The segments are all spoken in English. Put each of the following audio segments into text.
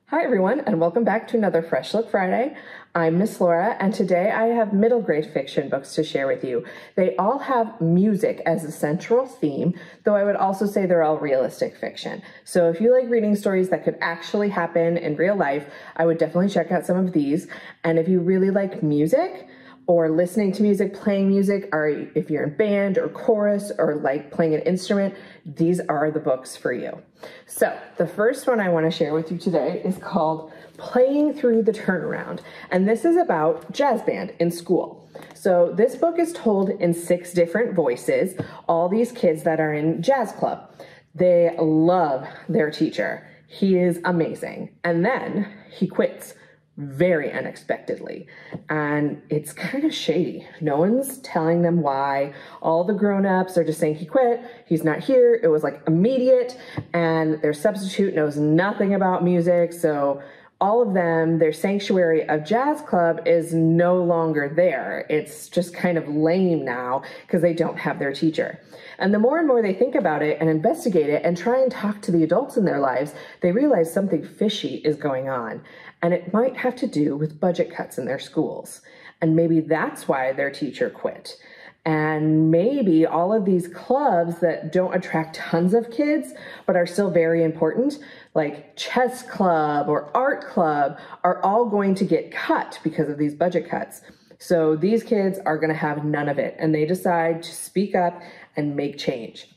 Hi everyone, and welcome back to another Fresh Look Friday. I'm Miss Laura, and today I have middle grade fiction books to share with you. They all have music as a central theme, though I would also say they're all realistic fiction. So if you like reading stories that could actually happen in real life, I would definitely check out some of these. And if you really like music, or listening to music, playing music, or if you're in band or chorus or like playing an instrument, these are the books for you. So the first one I want to share with you today is called Playing Through the Turnaround. And this is about jazz band in school. So this book is told in 6 different voices, all these kids that are in jazz club. They love their teacher. He is amazing. And then he quits very unexpectedly, and it's kind of shady. No one's telling them why. All the grown-ups are just saying he quit, he's not here, it was like immediate, and their substitute knows nothing about music, so all of them, their sanctuary of jazz club is no longer there. It's just kind of lame now because they don't have their teacher. And the more and more they think about it and investigate it and try and talk to the adults in their lives, they realize something fishy is going on. And it might have to do with budget cuts in their schools. And maybe that's why their teacher quit. And maybe all of these clubs that don't attract tons of kids, but are still very important, like chess club or art club, are all going to get cut because of these budget cuts. So these kids are going to have none of it, and they decide to speak up and make change.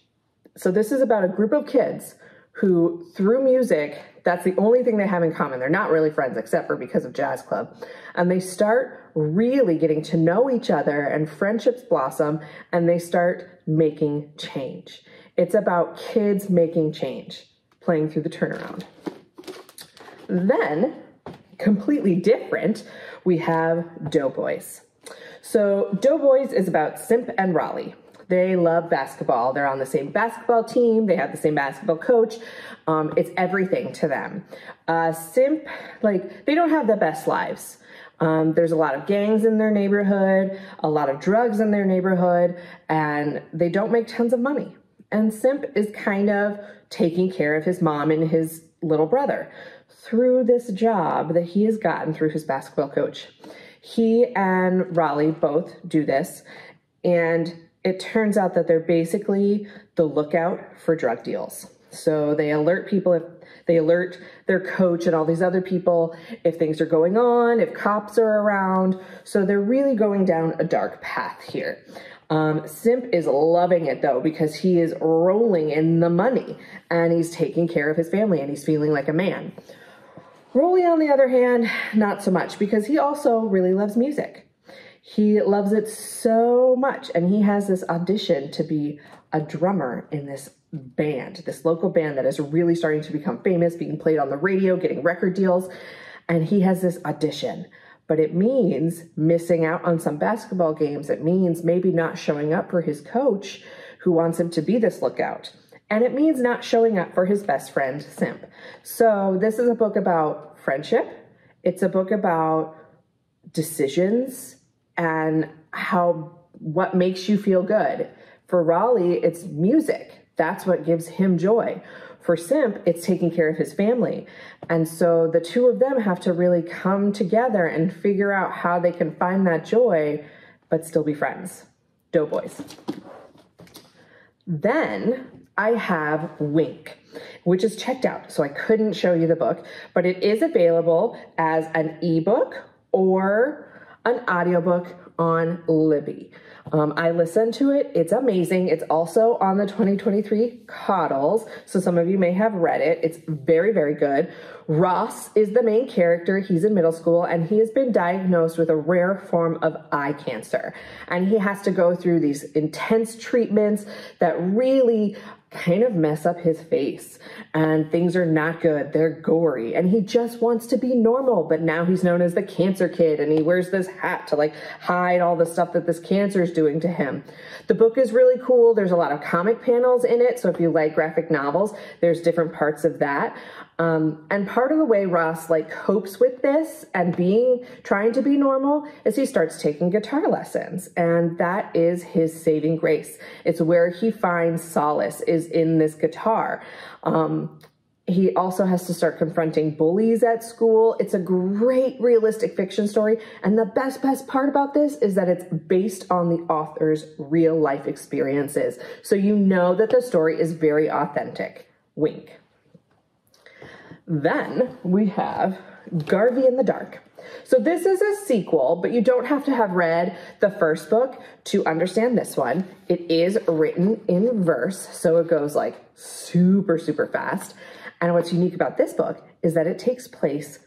So this is about a group of kids who, through music, that's the only thing they have in common. They're not really friends except for because of jazz club. And they start really getting to know each other, and friendships blossom, and they start making change. It's about kids making change, playing through the turnaround. Then, completely different, we have Doughboys. So Doughboys is about Simp and Raleigh. They love basketball. They're on the same basketball team. They have the same basketball coach. It's everything to them. Simp, they don't have the best lives. There's a lot of gangs in their neighborhood, a lot of drugs in their neighborhood, and they don't make tons of money. And Simp is kind of taking care of his mom and his little brother through this job that he has gotten through his basketball coach. He and Raleigh both do this, and it turns out that they're basically the lookout for drug deals. So they alert people, if they alert their coach and all these other people if things are going on, if cops are around. So they're really going down a dark path here. Simp is loving it though, because he is rolling in the money and he's taking care of his family and he's feeling like a man. Rolly, on the other hand, not so much, because he also really loves music. He loves it so much, and he has this audition to be a drummer in this band, this local band that is really starting to become famous, being played on the radio, getting record deals, and he has this audition. But it means missing out on some basketball games. It means maybe not showing up for his coach, who wants him to be this lookout. And it means not showing up for his best friend, Simp. So this is a book about friendship. It's a book about decisions and what makes you feel good. For Raleigh, it's music. That's what gives him joy. For Simp, it's taking care of his family. And so the two of them have to really come together and figure out how they can find that joy, but still be friends. Doughboys. Then I have Wink, which is checked out, so I couldn't show you the book, but it is available as an ebook or an audiobook on Libby. I listened to it. It's amazing. It's also on the 2023 Coddles, so some of you may have read it. It's very, very good. Ross is the main character. He's in middle school, and he has been diagnosed with a rare form of eye cancer. And he has to go through these intense treatments that really kind of mess up his face, and things are not good. They're gory, and he just wants to be normal, but now he's known as the cancer kid, and he wears this hat to hide all the stuff that this cancer is doing to him. The book is really cool. There's a lot of comic panels in it, so if you like graphic novels, there's different parts of that. And part of the way Ross copes with this and trying to be normal is he starts taking guitar lessons, and that is his saving grace. It's where he finds solace, is in this guitar. He also has to start confronting bullies at school. It's a great realistic fiction story. And the best part about this is that it's based on the author's real life experiences. So you know that the story is very authentic. Wink. Then we have Garvey in the Dark. So this is a sequel, but you don't have to have read the first book to understand this one. It is written in verse, so it goes like super fast. And what's unique about this book is that it takes place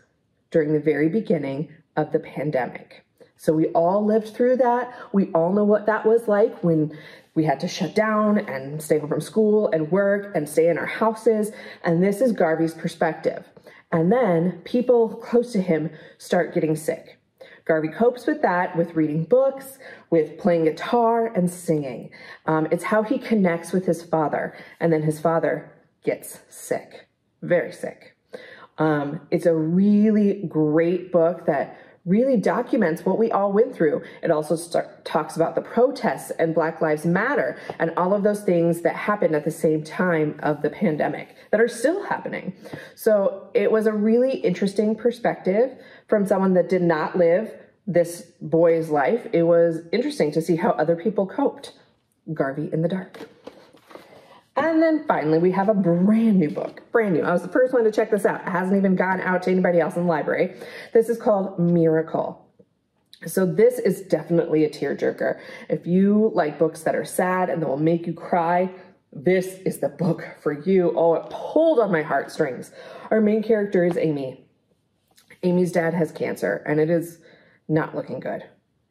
during the very beginning of the pandemic. So we all lived through that. We all know what that was like when we had to shut down and stay home from school and work and stay in our houses. And this is Garvey's perspective. And then people close to him start getting sick. Garvey copes with that with reading books, with playing guitar and singing. It's how he connects with his father. And then his father gets sick, very sick. It's a really great book that really documents what we all went through. It also talks about the protests and Black Lives Matter and all of those things that happened at the same time of the pandemic that are still happening. So it was a really interesting perspective from someone that did not live this boy's life. It was interesting to see how other people coped. Garvey in the Dark. And then finally, we have a brand new book. Brand new. I was the first one to check this out. It hasn't even gone out to anybody else in the library. This is called Miracle. So this is definitely a tearjerker. If you like books that are sad and that will make you cry, this is the book for you. Oh, it pulled on my heartstrings. Our main character is Amy. Amy's dad has cancer, and it is not looking good.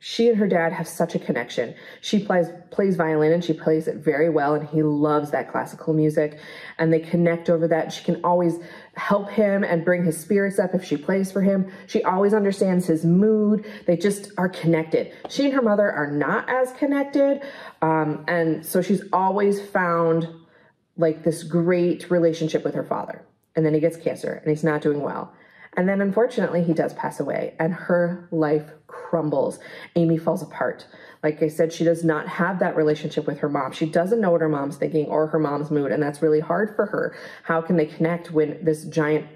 She and her dad have such a connection. She plays violin, and she plays it very well, and he loves that classical music, and they connect over that. She can always help him and bring his spirits up if she plays for him. She always understands his mood. They just are connected. She and her mother are not as connected, and so she's always found like this great relationship with her father. And then he gets cancer, and he's not doing well. And then unfortunately, he does pass away, and her life crumbles. Amy falls apart. Like I said, she does not have that relationship with her mom. She doesn't know what her mom's thinking or her mom's mood, and that's really hard for her. How can they connect when this giant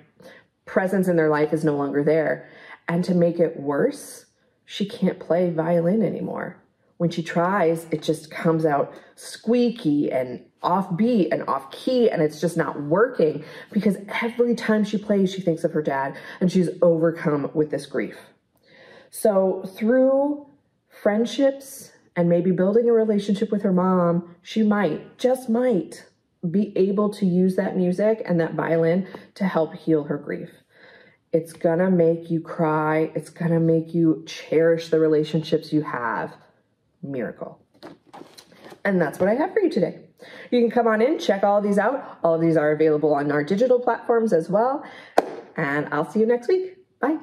presence in their life is no longer there? And to make it worse, she can't play violin anymore. When she tries, it just comes out squeaky and offbeat and off key, and it's just not working because every time she plays, she thinks of her dad, and she's overcome with this grief. So through friendships and maybe building a relationship with her mom, she might, just might, be able to use that music and that violin to help heal her grief. It's gonna make you cry. It's gonna make you cherish the relationships you have. Miracle. And that's what I have for you today. You can come on in, check all of these out. All of these are available on our digital platforms as well. And I'll see you next week. Bye.